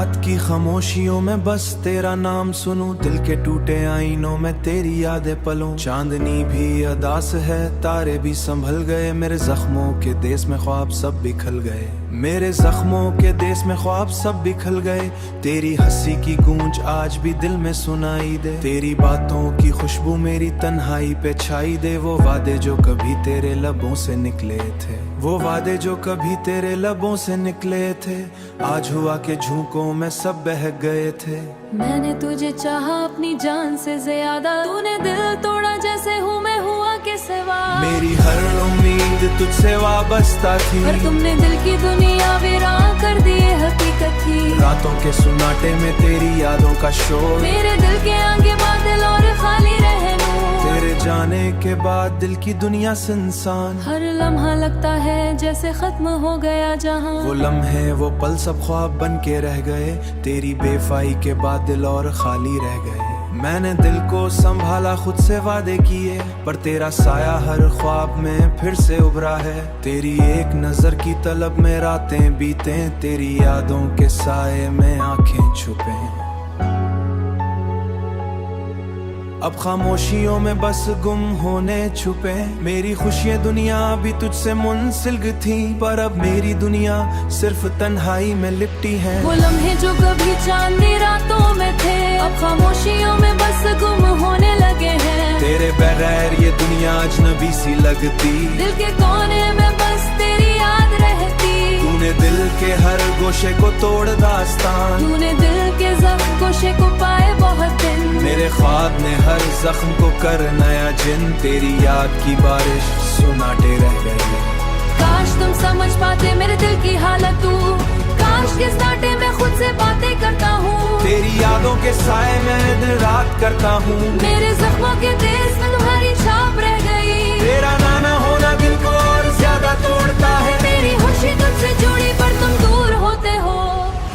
रात की खामोशियों में बस तेरा नाम सुनूं, दिल के टूटे आईनों में तेरी यादें पलूं। चांदनी भी अदास है, तारे भी संभल गए, मेरे जख्मों के देश में ख्वाब सब बिखल गए। मेरे जख्मों के देश में ख्वाब सब बिखल गए। तेरी हंसी की गूंज आज भी दिल में सुनाई दे, तेरी बातों की खुशबू मेरी तन्हाई पे छाई दे। वो वादे जो कभी तेरे लबों से निकले थे, वो वादे जो कभी तेरे लबों से निकले थे, आज हुआ के झोंकों में सब बह गए थे। मैंने तुझे चाहा अपनी जान से ज्यादा, तूने दिल तोड़ा जैसे हूँ मैं हुआ के सिवा। मेरी हर उम्मीद तुझसे वाबस्ता थी, पर तुमने दिल की दुनिया वीरान कर दी, हकीकत थी। रातों के सुनाटे में तेरी यादों का शोर, मेरे दिल के आगे बादल और खाली रहे नूर। तेरे जाने के बाद दिल की दुनिया सुनसान, हर लम्हा लगता है जैसे खत्म हो गया जहां। वो लम्हे वो पल सब ख्वाब बन के रह गए, तेरी बेवफाई के बाद दिल और खाली रह गए। मैंने दिल को संभाला, खुद से वादे किए, पर तेरा साया हर ख्वाब में फिर से उभरा है। तेरी एक नजर की तलब में रातें बीतें, तेरी यादों के साए में आंखें छुपें। अब खामोशियों में बस गुम होने छुपे, मेरी खुशियाँ दुनिया भी तुझसे मुंसलिक थी, पर अब मेरी दुनिया सिर्फ तन्हाई में लिपटी है। वो लम्हे जो कभी चांदनी रातों में थे, अब खामोशियों में बस गुम होने लगे हैं। तेरे बगैर ये दुनिया अजनबी सी लगती, दिल के कोने में बस तेरी याद रहती। तूने दिल के हर गोशे को तोड़ दास्तान, तूने दिल के जख्म गोशे को पाए बहुत दिन। मेरे ख्वाब ने हर जख्म को कर नया जिन, तेरी याद की बारिश सुनाटे रह गए। काश तुम समझ पाते मेरे दिल की हालत, तू काश किस नाटे में खुद से बातें करता हूँ। तेरी यादों के साए में दिन रात करता हूँ, मेरे जख्मों के देश में तुम्हारी छाप रह गई। तेरा नाना होना दिल को और ज्यादा तोड़ता है। मेरी खुशी तुझसे जुड़ी पर तुम दूर होते हो,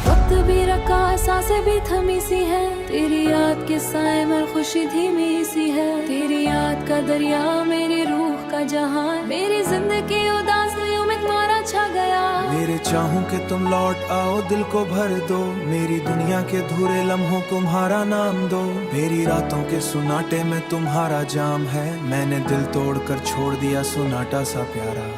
वक्त भी रखा सांसें भी थमी सी है। तेरी याद के साए में खुशी धीमी सी है। तेरी याद का दरिया मेरी रूह का जहान, मेरी जिंदगी उदासियों में तुम्हारा छा गया। मेरे चाहूं कि तुम लौट आओ, दिल को भर दो, मेरी दुनिया के धुरे लम्हों तुम्हारा नाम दो। मेरी रातों के सुनाटे में तुम्हारा जाम है, मैंने दिल तोड़कर छोड़ दिया सुनाटा सा प्यारा।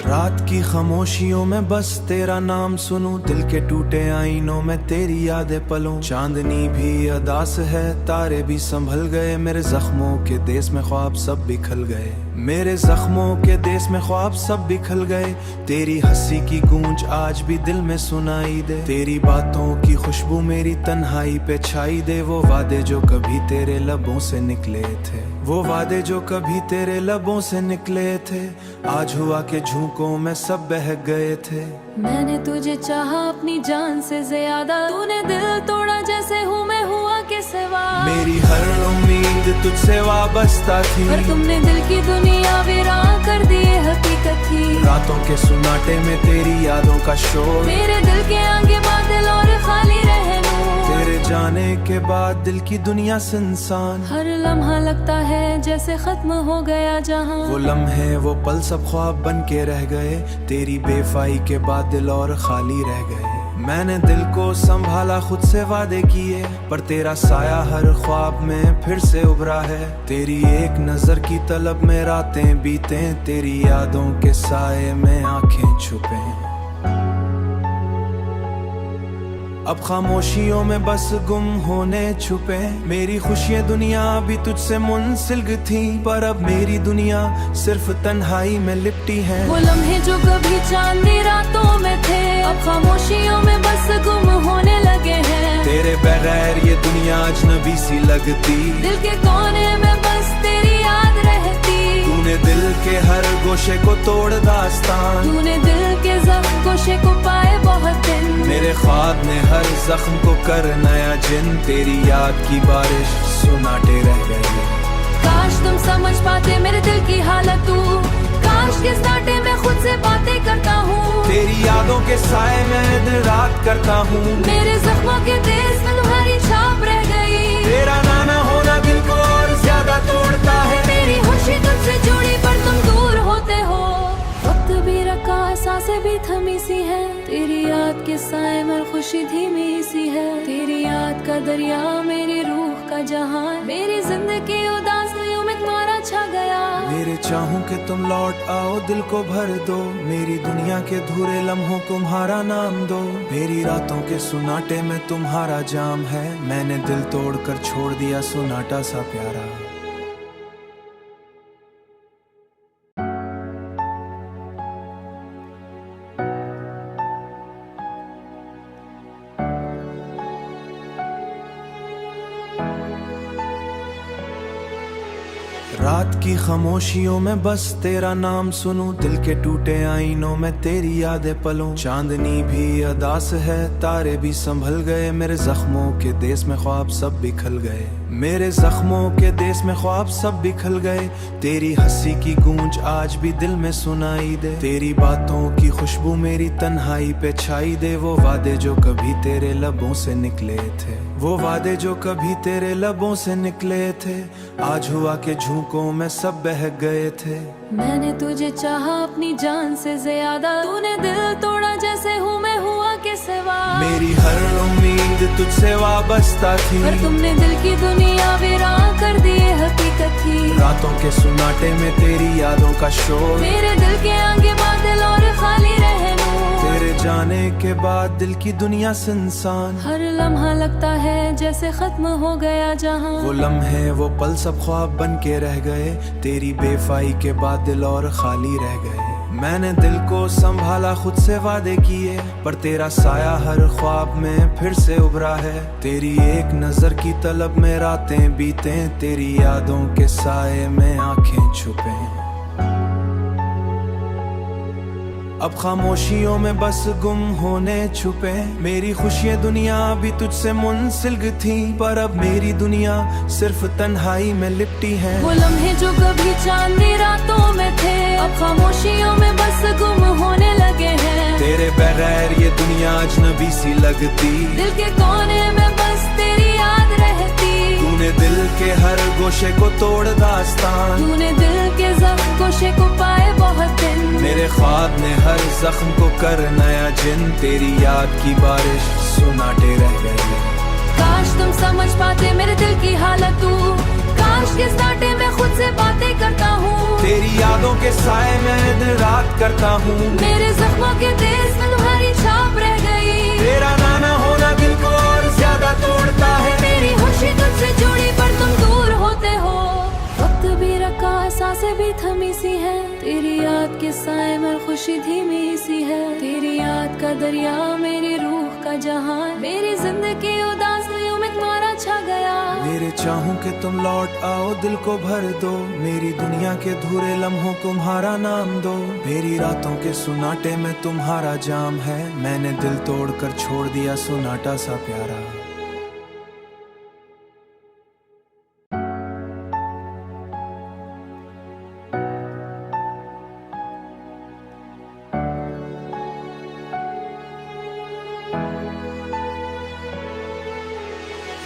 रात की खामोशियों में बस तेरा नाम सुनूं, दिल के टूटे आईनों में तेरी यादें पलूं। चांदनी भी अदास है, तारे भी संभल गए, मेरे जख्मों के देश में ख्वाब सब बिखल गए। मेरे जख्मों के देश में ख्वाब सब बिखल गए। तेरी हंसी की गूंज आज भी दिल में सुनाई दे, तेरी बातों की खुशबू मेरी तन्हाई पे छाई दे। वो वादे जो कभी तेरे लबों से निकले थे, वो वादे जो कभी तेरे लबों से निकले थे, आज हुआ के झोंकों में सब बह गए थे। मैंने तुझे चाहा अपनी जान से ज्यादा, तूने दिल तोड़ा जैसे हूँ मैं हुआ के सिवा। मेरी हर उम्मीद तुझसे वाबस्ता थी, पर तुमने दिल की दुनिया वीरान कर दी, हकीकत थी। रातों के सुनाटे में तेरी यादों का शोर, मेरे दिल के आगे बादल और खाली रहे नूर। तेरे जाने के बाद दिल की दुनिया सुनसान, हर लम्हा लगता है जैसे खत्म हो गया जहां। वो लम्हे वो पल सब ख्वाब बन के रह गए, तेरी बेवफाई के बाद दिल और खाली रह गए। मैंने दिल को संभाला, खुद से वादे किए, पर तेरा साया हर ख्वाब में फिर से उभरा है। तेरी एक नजर की तलब में रातें बीतें, तेरी यादों के साए में आंखें छुपें। अब खामोशियों में बस गुम होने छुपे, मेरी खुशियाँ दुनिया भी तुझसे मुंसलिक थी, पर अब मेरी दुनिया सिर्फ तन्हाई में लिपटी है। वो लम्हे जो कभी चांदनी रातों में थे, अब खामोशियों में बस गुम होने लगे हैं। तेरे बगैर ये दुनिया अजनबी सी लगती, दिल के कोने में बस तेरी याद रहती। तूने दिल के हर गोशे को तोड़ दास्तान, तूने दिल के जख्म गोशे को पाए बहुत दिन। मेरे ख्वाब ने हर जख्म को कर नया जिन, तेरी याद की बारिश सुनाटे रह गए। काश तुम समझ पाते मेरे दिल की हालत, तू काश किस नाटे में खुद से बातें करता हूँ। तेरी यादों के साए में दिन रात करता हूँ। मेरे जख्मों के देश में तुम्हारी छाप रह गई। तेरा नाना होना दिल को और ज्यादा तोड़ता है। मेरी खुशी तुमसे जुड़ी पर तुम दूर होते हो। वक्त भी रखा, सांसें भी थमी सी है। तेरी याद के साए में खुशी धीमी सी है। तेरी याद का दरिया मेरी रूह का जहान। मेरी जिंदगी उदासियों में तुम्हारा छा गया। मेरे चाहूं कि तुम लौट आओ, दिल को भर दो। मेरी दुनिया के धुरे लम्हों तुम्हारा नाम दो। मेरी रातों के सुनाटे में तुम्हारा जाम है। मैंने दिल तोड़ कर छोड़ दिया सुनाटा सा प्यारा। रात की खामोशियों में बस तेरा नाम सुनूं। दिल के टूटे आईनों में तेरी यादें पलों। चांदनी भी अदास है, तारे भी संभल गए। मेरे जख्मों के देश में ख्वाब सब बिखल गए। मेरे जख्मों के देश में ख्वाब सब बिखल गए। तेरी हंसी की गूंज आज भी दिल में सुनाई दे। तेरी बातों की खुशबू मेरी तन्हाई पे छाई दे। वो वादे जो कभी तेरे लबों से निकले थे, वो वादे जो कभी तेरे लबों से निकले थे, आज हुआ के झोंकों में सब बहक गए थे। मैंने तुझे चाहा अपनी जान से ज्यादा। तूने दिल तोड़ा जैसे हूँ मैं हुआ के सिवा। मेरी हर उम्मीद तुझसे वाबस्ता थी, पर तुमने दिल की दुनिया वीरान कर दी ये हकीकत थी। रातों के सुनाटे में तेरी यादों का शोर। मेरे दिल के आगे बादल और खाली रहे नूर। तेरे जाने के बाद दिल की दुनिया सुनसान। हर लम्हा लगता है जैसे खत्म हो गया जहां। वो लम्हे वो पल सब ख्वाब बन के रह गए। तेरी बेवफाई के बाद दिल और खाली रह गए। मैंने दिल को संभाला, खुद से वादे किए, पर तेरा साया हर ख्वाब में फिर से उभरा है। तेरी एक नजर की तलब में रातें बीतें। तेरी यादों के साए में आंखें छुपें। अब खामोशियों में बस गुम होने छुपे। मेरी खुशियाँ दुनिया भी तुझसे मुंसलिक थी, पर अब मेरी दुनिया सिर्फ तन्हाई में लिपटी है। वो लम्हे जो कभी चांदनी रातों में थे, अब खामोशियों में बस गुम होने लगे हैं। तेरे बगैर ये दुनिया अजनबी सी लगती। दिल के कोने में बस तेरी याद रहती। तूने दिल के हर गोशे को तोड़ दास्तान। तूने दिल के जख्म गोशे को पाए बहुत दिन। मेरे ख्वाब ने हर जख्म को कर नया जिन। तेरी याद की बारिश सुनाटे रह गए। काश तुम समझ पाते मेरे दिल की हालत तू। काश किस नाटे में खुद से बातें करता हूँ। तेरी यादों के साए में दिन रात करता हूँ। मेरे जख्मों के देश में तुम्हारी छाप रह गई। तेरा नाना होना दिल को और ज्यादा तोड़ता है। मेरी खुशी तुझसे जुड़ी पर तुम दूर होते हो। वक्त भी रखा, सांसें भी थमी सी है। तेरी याद के साए में खुशी धीमी सी है। तेरी याद का दरिया मेरी रूह का जहान। मेरी जिंदगी उदासियों में तुम्हारा छा गया। मेरे चाहूं कि तुम लौट आओ, दिल को भर दो। मेरी दुनिया के धुरे लम्हों तुम्हारा नाम दो। मेरी रातों के सुनाटे में तुम्हारा जाम है। मैंने दिल तोड़ कर छोड़ दिया सुनाटा सा प्यारा।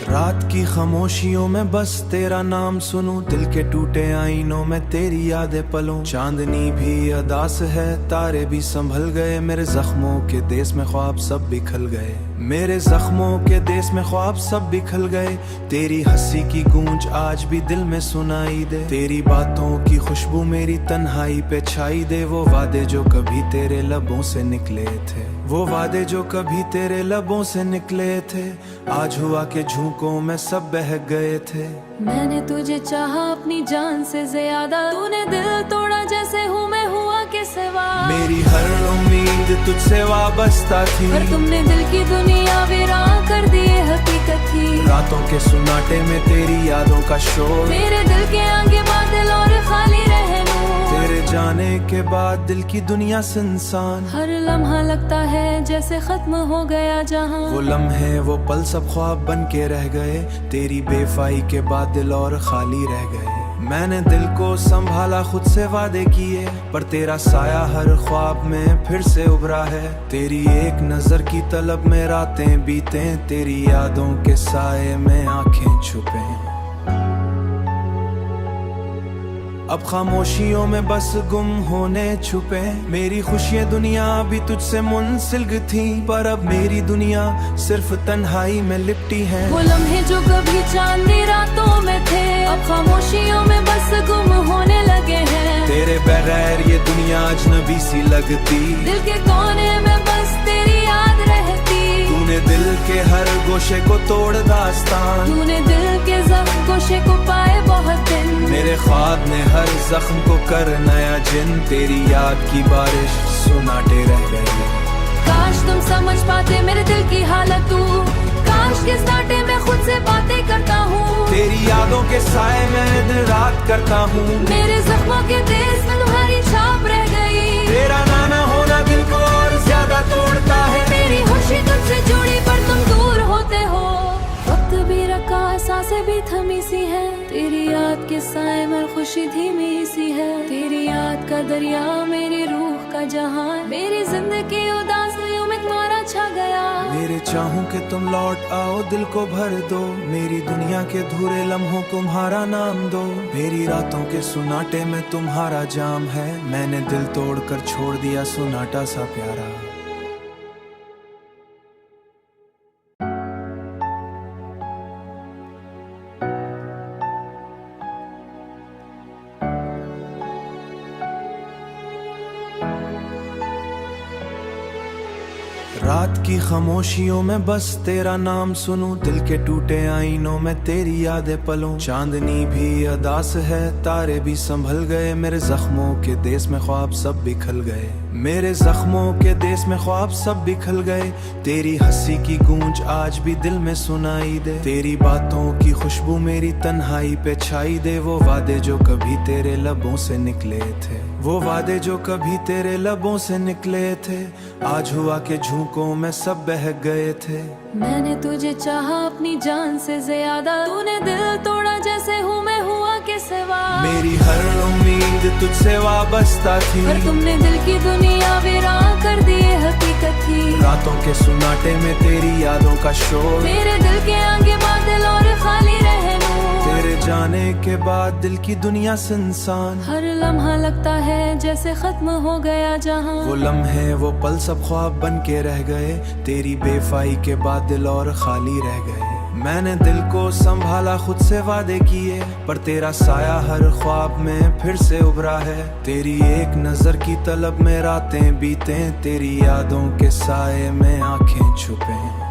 रात की खामोशियों में बस तेरा नाम सुनूं। दिल के टूटे आईनों में तेरी यादें पलों। चांदनी भी अदास है, तारे भी संभल गए। मेरे जख्मों के देश में ख्वाब सब बिखल गए। मेरे जख्मों के देश में ख्वाब सब बिखल गए। तेरी हंसी की गूंज आज भी दिल में सुनाई दे। तेरी बातों की खुशबू मेरी तन्हाई पे छाई दे। वो वादे जो कभी तेरे लबों से निकले थे, वो वादे जो कभी तेरे लबों से निकले थे, आज हुआ के झोंकों में सब बहक गए थे। मैंने तुझे चाहा अपनी जान से ज्यादा। तूने दिल तोड़ा जैसे हूँ मैं हुआ के सिवा। मेरी हर उम्मीद तुझसे वाबस्ता थी, पर तुमने दिल की दुनिया वीरान कर दी ये हकीकत थी। रातों के सुनाटे में तेरी यादों का शोर। मेरे दिल के आगे बादल और खाली रहे नूर। तेरे जाने के बाद दिल की दुनिया सुनसान। हर लम्हा लगता है जैसे खत्म हो गया जहां। वो लम्हे वो पल सब ख्वाब बन के रह गए। तेरी बेवफाई के बाद दिल और खाली रह गए। मैंने दिल को संभाला, खुद से वादे किए, पर तेरा साया हर ख्वाब में फिर से उभरा है। तेरी एक नजर की तलब में रातें बीतें, तेरी यादों के साए में आंखें छुपें। अब खामोशियों में बस गुम होने छुपे, मेरी खुशियाँ दुनिया भी तुझसे मुंसलिक थी, पर अब मेरी दुनिया सिर्फ तन्हाई में लिपटी है। वो लम्हे जो कभी चांदनी रातों में थे, अब खामोशियों में बस गुम होने लगे हैं। तेरे बगैर ये दुनिया अजनबी सी लगती, दिल के कोने में बस तेरी याद रहती। तूने दिल के हर गोशे को तोड़ दास्तान, तूने दिल के जख्म गोशे को पाए बहुत दिन। मेरे ख्वाब ने हर जख्म को कर नया जिन, तेरी याद की बारिश सुनाटे रह गई। काश तुम समझ पाते मेरे दिल की हालत, तू काश किस नाटे में खुद से बातें करता हूँ। तेरी यादों के साए में दिन रात करता हूँ, मेरे जख्मों के देश में तुम्हारी छाप रह गई। तेरा नाना होना दिल को और ज्यादा तोड़ता है। मेरी खुशी तुझसे जुड़ी पर तुम दूर होते हो, वक्त भी रखा सांसें भी थमी सी है। तेरी याद के साए में खुशी धीमी सी है। तेरी याद का दरिया मेरी रूह का जहान, मेरी जिंदगी उदासियों में तुम्हारा छा गया। मेरे चाहूं कि तुम लौट आओ, दिल को भर दो, मेरी दुनिया के धुरे लम्हों तुम्हारा नाम दो। मेरी रातों के सुनाटे में तुम्हारा जाम है, मैंने दिल तोड़कर छोड़ दिया सुनाटा सा प्यारा। रात की खामोशियों में बस तेरा नाम सुनूं, दिल के टूटे आईनों में तेरी यादें पलों। चांदनी भी अदास है, तारे भी संभल गए, मेरे जख्मों के देश में ख्वाब सब बिखल गए। मेरे जख्मों के देश में ख्वाब सब बिखल गए, तेरी हंसी की गूंज आज भी दिल में सुनाई दे। तेरी बातों की खुशबू मेरी तन्हाई पे छाई दे। वो वादे जो कभी तेरे लबों से निकले थे, वो वादे जो कभी तेरे लबों से निकले थे, आज हुआ के झोंकों में सब बह गए थे। मैंने तुझे चाहा अपनी जान से ज्यादा, तूने दिल तोड़ा जैसे हूँ मैं हुआ के सिवा। मेरी हर उम्मीद तुझसे वाबस्ता थी, पर तुमने दिल की दुनिया वीरान कर दी, हकीकत थी। रातों के सुनाटे में तेरी यादों का शोर, मेरे दिल के आगे बादल और खाली रहे नूर। तेरे जाने के बाद दिल की दुनिया सुनसान, हर लम्हा लगता है जैसे खत्म हो गया जहां। वो लम्हे वो पल सब ख्वाब बन के रह गए, तेरी बेवफाई के बाद दिल और खाली रह गए। मैंने दिल को संभाला, खुद से वादे किए, पर तेरा साया हर ख्वाब में फिर से उभरा है। तेरी एक नजर की तलब में रातें बीतें, तेरी यादों के साए में आंखें छुपें।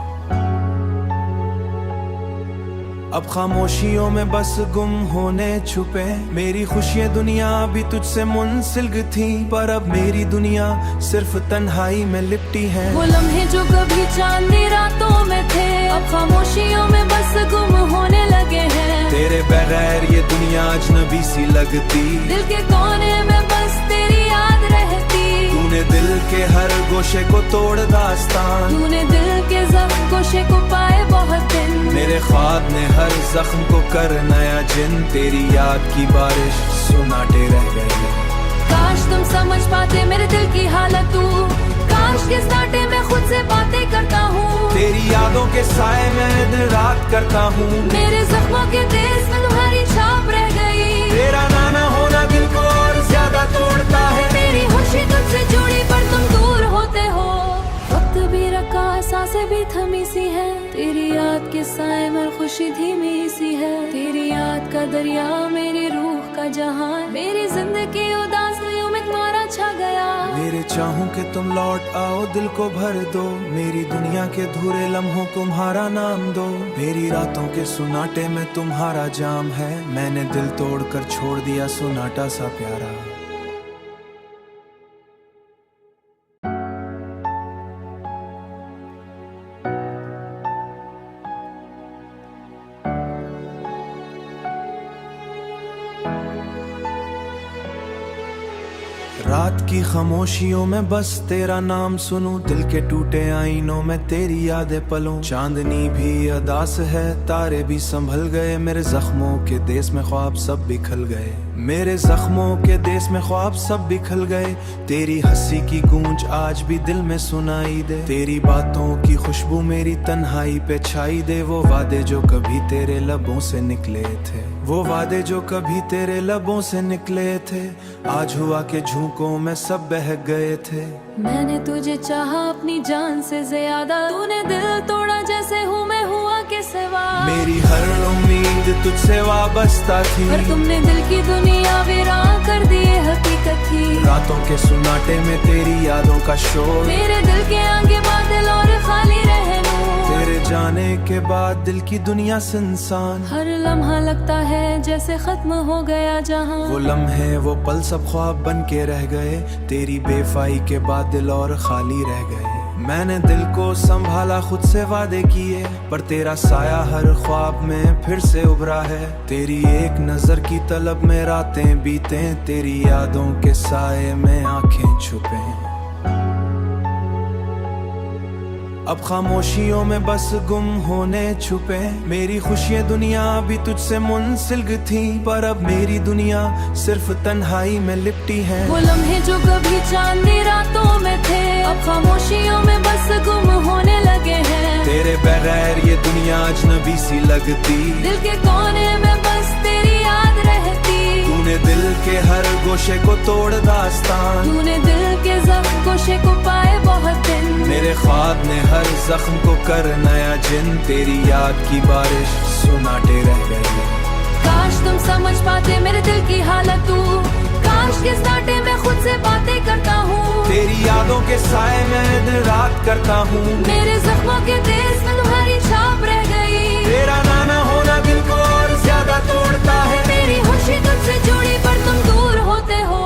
अब खामोशियों में बस गुम होने छुपे, मेरी खुशियाँ दुनिया भी तुझसे मुंसलिक थी, पर अब मेरी दुनिया सिर्फ तन्हाई में लिपटी है। वो लम्हे जो कभी चांदनी रातों में थे, अब खामोशियों में बस गुम होने लगे हैं। तेरे बगैर ये दुनिया अजनबी सी लगती, दिल के कोने में बस तेरी याद रहती। तूने दिल के हर गोशे को तोड़ दास्तान, तूने दिल के जख्म गोशे को पाए बहुत दिन। मेरे ख्वाब ने हर जख्म को कर नया जिन, तेरी याद की बारिश सुनाटे रह गई। काश तुम समझ पाते मेरे दिल की हालत, तू काश किस नाटे में खुद से बातें करता हूँ। तेरी यादों के साए में दिन रात करता हूँ, मेरे जख्मों के देश में तुम्हारी छाप रह गई। तेरा नाना होना दिल को और ज्यादा तोड़ता है। मेरी खुशी तुझसे जुड़ी पर तुम दूर होते हो, वक्त भी रखा सांसें भी थमी सी है। तेरी याद के साए में खुशी धीमी सी है। तेरी याद का दरिया मेरी रूह का जहान, मेरी जिंदगी उदासियों में तुम्हारा छा गया। मेरे चाहूं कि तुम लौट आओ, दिल को भर दो, मेरी दुनिया के धुरे लम्हों तुम्हारा नाम दो। मेरी रातों के सुनाटे में तुम्हारा जाम है, मैंने दिल तोड़कर छोड़ दिया सुनाटा सा प्यारा। रात की खामोशियों में बस तेरा नाम सुनूं, दिल के टूटे आईनों में तेरी यादें पलों। चांदनी भी अदास है, तारे भी संभल गए, मेरे जख्मों के देश में ख्वाब सब बिखल गए। मेरे जख्मों के देश में ख्वाब सब बिखल गए। तेरी हंसी की गूंज आज भी दिल में सुनाई दे, तेरी बातों की खुशबू मेरी तन्हाई पे छाई दे। वो वादे जो कभी तेरे लबों से निकले थे, वो वादे जो कभी तेरे लबों से निकले थे, आज हुआ के झोंकों में सब बह गए थे। मैंने तुझे चाहा अपनी जान से ज्यादा, तूने दिल तोड़ा जैसे हूँ मैं हुआ के सिवा। मेरी हर उम्मीद तुझसे वाबस्ता थी, पर तुमने दिल की दुनिया वीरान कर दी, ये हकीकत थी। रातों के सुनाटे में तेरी यादों का शोर, मेरे दिल के आगे बादल और खाली रहनू। तेरे जाने के बाद दिल की दुनिया सुनसान, हर लम्हा लगता है जैसे खत्म हो गया जहां। वो लम्हे वो पल सब ख्वाब बन के रह गए, तेरी बेवफाई के बाद दिल और खाली रह गए। मैंने दिल को संभाला, खुद से वादे किए, पर तेरा साया हर ख्वाब में फिर से उभरा है। तेरी एक नजर की तलब में रातें बीतें, तेरी यादों के साए में आंखें छुपें। अब खामोशियों में बस गुम होने छुपे, मेरी खुशियाँ दुनिया भी तुझसे मुंसलिक थी, पर अब मेरी दुनिया सिर्फ तन्हाई में लिपटी है। वो लम्हे जो कभी चांदनी रातों में थे, अब खामोशियों में बस गुम होने लगे हैं। तेरे बगैर ये दुनिया अजनबी सी लगती, दिल के कोने में बस तेरी याद रहती। तूने दिल के हर गोशे को तोड़ दास्तान, तूने दिल के जख्म गोशे को पाए बहुत दिन। मेरे ख्वाब ने हर जख्म को कर नया जिन, तेरी याद की बारिश सुनाटे रह गई। काश तुम समझ पाते मेरे दिल की हालत, तू काश किस नाटे में खुद से बातें करता हूँ। तेरी यादों के साए में दिन रात करता हूँ, मेरे जख्मों के देश में तुम्हारी छाप रह गई। तेरा नाना होना दिल को और ज्यादा तोड़ता है। मेरी खुशी तुझसे जुड़ी पर तुम दूर होते हो,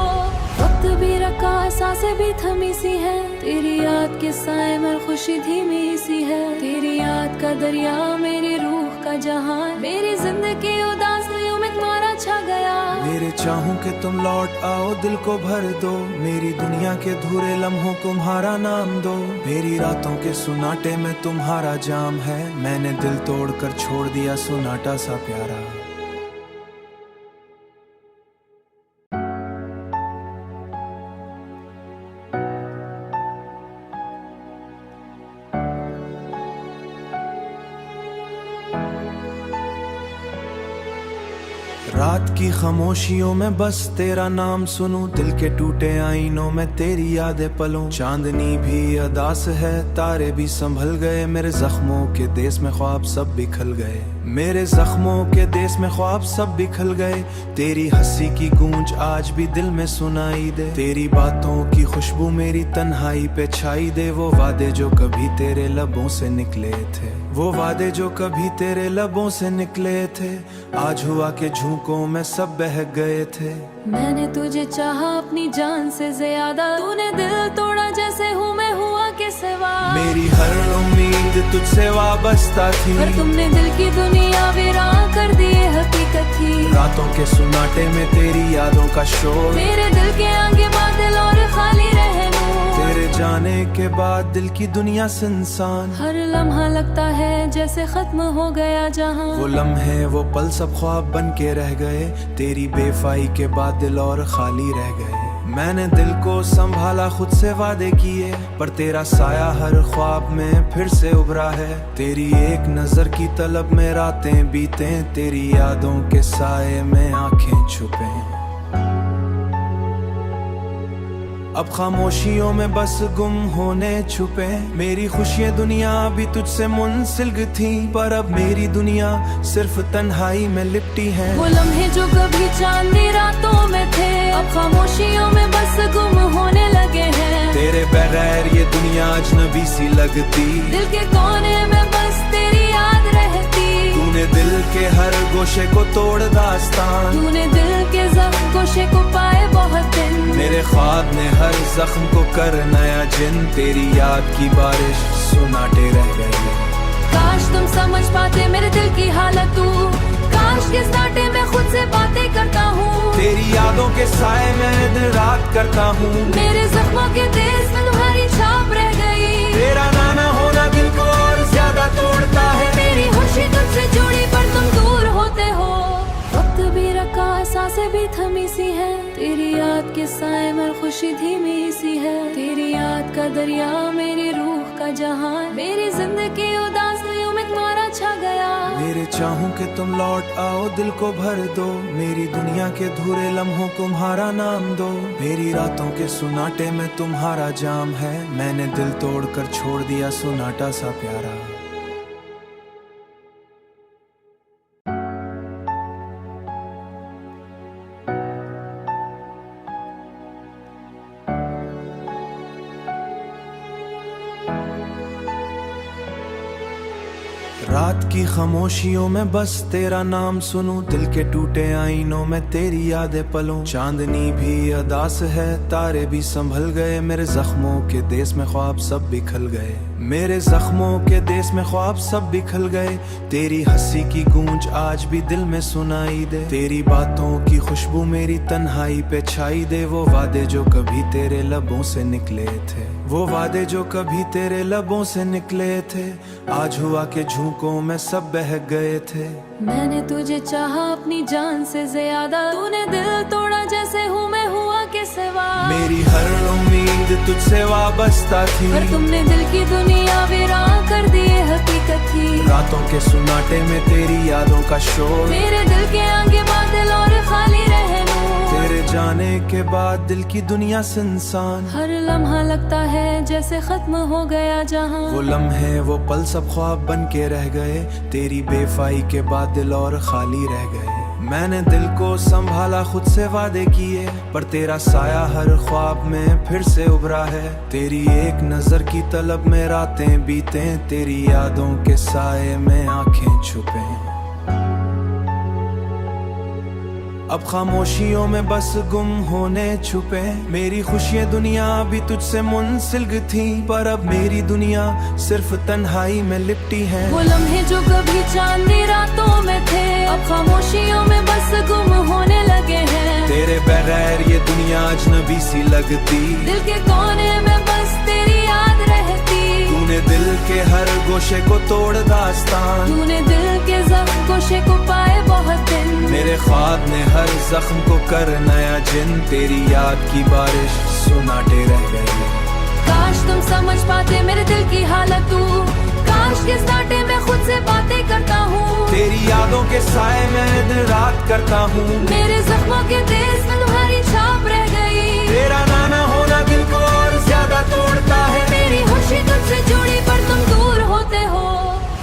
वक्त भी रखा सांसें भी थमी सी है। तेरी याद के साए में खुशी धीमी सी है, तेरी याद का दरिया मेरी रूह का जहान। मेरी जिंदगी उदासियों में तुम्हारा छा गया। मेरे चाहूं कि तुम लौट आओ, दिल को भर दो, मेरी दुनिया के धुरे लम्हों तुम्हारा नाम दो। मेरी रातों के सुनाटे में तुम्हारा जाम है, मैंने दिल तोड़कर छोड़ दिया सुनाटा सा प्यारा। रात की खामोशियों में बस तेरा नाम सुनूं, दिल के टूटे आईनों में तेरी यादें पलों। चांदनी भी अदास है, तारे भी संभल गए, मेरे जख्मों के देश में ख्वाब सब बिखल गए। मेरे जख्मों के देश में ख्वाब सब बिखल गए। तेरी हंसी की गूंज आज भी दिल में सुनाई दे, तेरी बातों की खुशबू मेरी तन्हाई पे छाई दे। वो वादे जो कभी तेरे लबों से निकले थे, वो वादे जो कभी तेरे लबों से निकले थे, आज हुआ के झोंकों में सब बह गए थे। मैंने तुझे चाहा अपनी जान से ज्यादा, तूने दिल तोड़ा जैसे हूँ मैं हुआ के सिवा। मेरी हर उम्मीद तुझसे वाबस्ता थी, पर तुमने दिल की दुनिया वीरान कर दी, ये हकीकत थी। रातों के सुनाटे में तेरी यादों का शोर, मेरे दिल के आगे बादल और खाली रहनू। तेरे जाने के बाद दिल की दुनिया सुनसान, हर लम्हा लगता है जैसे खत्म हो गया जहां। वो लम्हे वो पल सब ख्वाब बन के रह गए, तेरी बेवफाई के बाद दिल और खाली रह गए। मैंने दिल को संभाला, खुद से वादे किए, पर तेरा साया हर ख्वाब में फिर से उभरा है। तेरी एक नजर की तलब में रातें बीतें, तेरी यादों के साए में आंखें छुपें। अब खामोशियों में बस गुम होने छुपे, मेरी खुशियाँ दुनिया भी तुझसे मुंसलिक थी, पर अब मेरी दुनिया सिर्फ तन्हाई में लिपटी है। वो लम्हे जो कभी चांदनी रातों में थे, अब खामोशियों में बस गुम होने लगे हैं। तेरे बगैर ये दुनिया अजनबी सी लगती, दिल के कोने में बस तेरी याद रहती। तूने दिल के हर गोशे को तोड़ दास्तान, तूने दिल के जख्म गोशे को पाए बहुत दिन। मेरे ख्वाब ने हर जख्म को कर नया जिन, तेरी याद की बारिश सुनाटे रह गई। काश तुम समझ पाते मेरे दिल की हालत, तू काश किस नाटे में खुद से बातें करता हूँ। तेरी यादों के साए में दिन रात करता हूँ। मेरे जख्मों के देश में तुम्हारी छाप रह गई। तेरा नाना होना दिल को और ज्यादा तोड़ता है। मेरी खुशी तुझसे जुड़ी पर तुम दूर होते हो। वक्त भी रखा, सांसें भी थमी सी है। तेरी याद के साए में खुशी धीमी सी है। तेरी याद का दरिया मेरी रूह का जहान। मेरी जिंदगी उदासियों में तुम्हारा छा गया। मेरे चाहूं कि तुम लौट आओ, दिल को भर दो। मेरी दुनिया के धुरे लम्हों तुम्हारा नाम दो। मेरी रातों के सुनाटे में तुम्हारा जाम है। मैंने दिल तोड़कर छोड़ दिया सुनाटा सा प्यारा। रात की खामोशियों में बस तेरा नाम सुनूं। दिल के टूटे आईनों में तेरी यादें पलों। चांदनी भी अदास है, तारे भी संभल गए। मेरे जख्मों के देश में ख्वाब सब बिखल गए। मेरे जख्मों के देश में ख्वाब सब बिखल गए। तेरी हंसी की गूंज आज भी दिल में सुनाई दे। तेरी बातों की खुशबू मेरी तन्हाई पे छाई दे। वो वादे जो कभी तेरे लबों से निकले थे, वो वादे जो कभी तेरे लबों से निकले थे, आज हुआ के झोंकों में सब बह गए थे। मैंने तुझे चाहा अपनी जान से ज्यादा। तूने दिल तोड़ा जैसे हूँ मैं हुआ के सिवा। मेरी हर उम्मीद तुझसे वाबस्ता थी, पर तुमने दिल की दुनिया वीरान कर दी, ये हकीकत थी। रातों के सुनाटे में तेरी यादों का शोर। मेरे दिल के आगे बादल और खाली रहे नूर। तेरे जाने के बाद दिल की दुनिया सुनसान। हर लम्हा लगता है जैसे खत्म हो गया जहां। वो लम्हे वो पल सब ख्वाब बन के रह गए। तेरी बेवफाई के बाद दिल और खाली रह गए। मैंने दिल को संभाला, खुद से वादे किए, पर तेरा साया हर ख्वाब में फिर से उभरा है। तेरी एक नजर की तलब में रातें बीतें। तेरी यादों के साए में आंखें छुपे। अब खामोशियों में बस गुम होने छुपे। मेरी खुशियाँ दुनिया भी तुझसे मुंसलिक थी, पर अब मेरी दुनिया सिर्फ तन्हाई में लिपटी है। वो लम्हे जो कभी चांदनी रातों में थे, अब खामोशियों में बस गुम होने लगे हैं। तेरे बगैर ये दुनिया अजनबी सी लगती। दिल के कोने में बस तेरी याद रहती। तूने दिल के हर गोशे को तोड़ दास्तान। तूने दिल के जख्म गोशे को पाए बहुत दिन। मेरे ख्वाब ने हर जख्म को कर नया जिन। तेरी याद की बारिश सुनाटे रह गए। काश तुम समझ पाते मेरे दिल की हालत तू। काश किस नाटे में खुद से बातें करता हूँ। तेरी यादों के साए में दिन रात करता हूँ। मेरे जख्मों के देश में तुम्हारी छाप रह गई। तेरा नाना होना दिल को और ज्यादा तोड़ता है। मेरी खुशी तुझसे जुड़ी पर तुम दूर होते हो।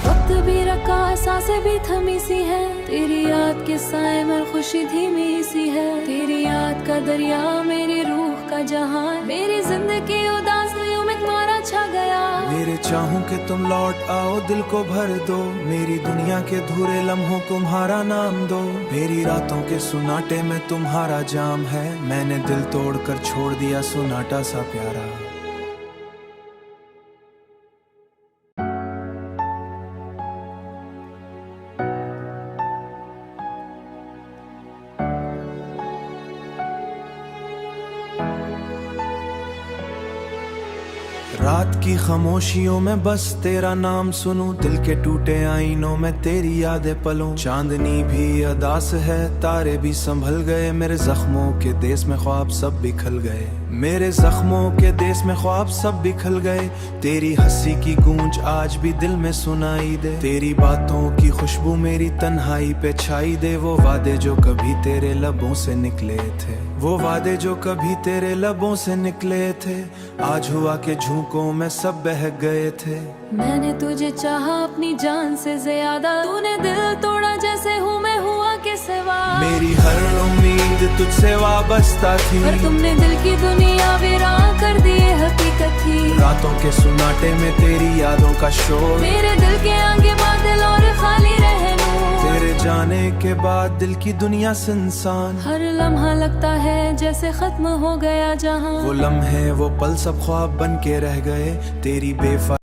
वक्त भी रखा, सांसें भी थमी सी है। तेरी याद के साए में खुशी धीमी सी है। तेरी याद का दरिया मेरी रूह का जहान। मेरी जिंदगी उदासियों में तुम्हारा छा गया। मेरे चाहूं कि तुम लौट आओ, दिल को भर दो। मेरी दुनिया के धुरे लम्हों तुम्हारा नाम दो। मेरी रातों के सुनाटे में तुम्हारा जाम है। मैंने दिल तोड़कर छोड़ दिया सुनाटा सा प्यारा। रात की खामोशियों में बस तेरा नाम सुनूं। दिल के टूटे आईनों में तेरी यादें पलों। चांदनी भी अदास है, तारे भी संभल गए। मेरे जख्मों के देश में ख्वाब सब बिखल गए। मेरे जख्मों के देश में ख्वाब सब बिखल गए। तेरी हंसी की गूंज आज भी दिल में सुनाई दे। तेरी बातों की खुशबू मेरी तन्हाई पे छाई दे। वो वादे जो कभी तेरे लबों से निकले थे, वो वादे जो कभी तेरे लबों से निकले थे, आज हुआ के झोंकों में सब बह गए थे। मैंने तुझे चाहा अपनी जान से ज्यादा। तूने दिल तोड़ा जैसे हूँ मैं हुआ के सिवा। मेरी हर उम्मीद तुझसे वाबस्ता थी, पर तुमने दिल की दुनिया वीरान कर दी, ये हकीकत थी। रातों के सुनाटे में तेरी यादों का शोर। मेरे दिल के आगे बादल और खाली रहे नूर। तेरे जाने के बाद दिल की दुनिया सुनसान। हर लम्हा लगता है जैसे खत्म हो गया जहां। वो लम्हे वो पल सब ख्वाब बन के रह गए। तेरी बेफा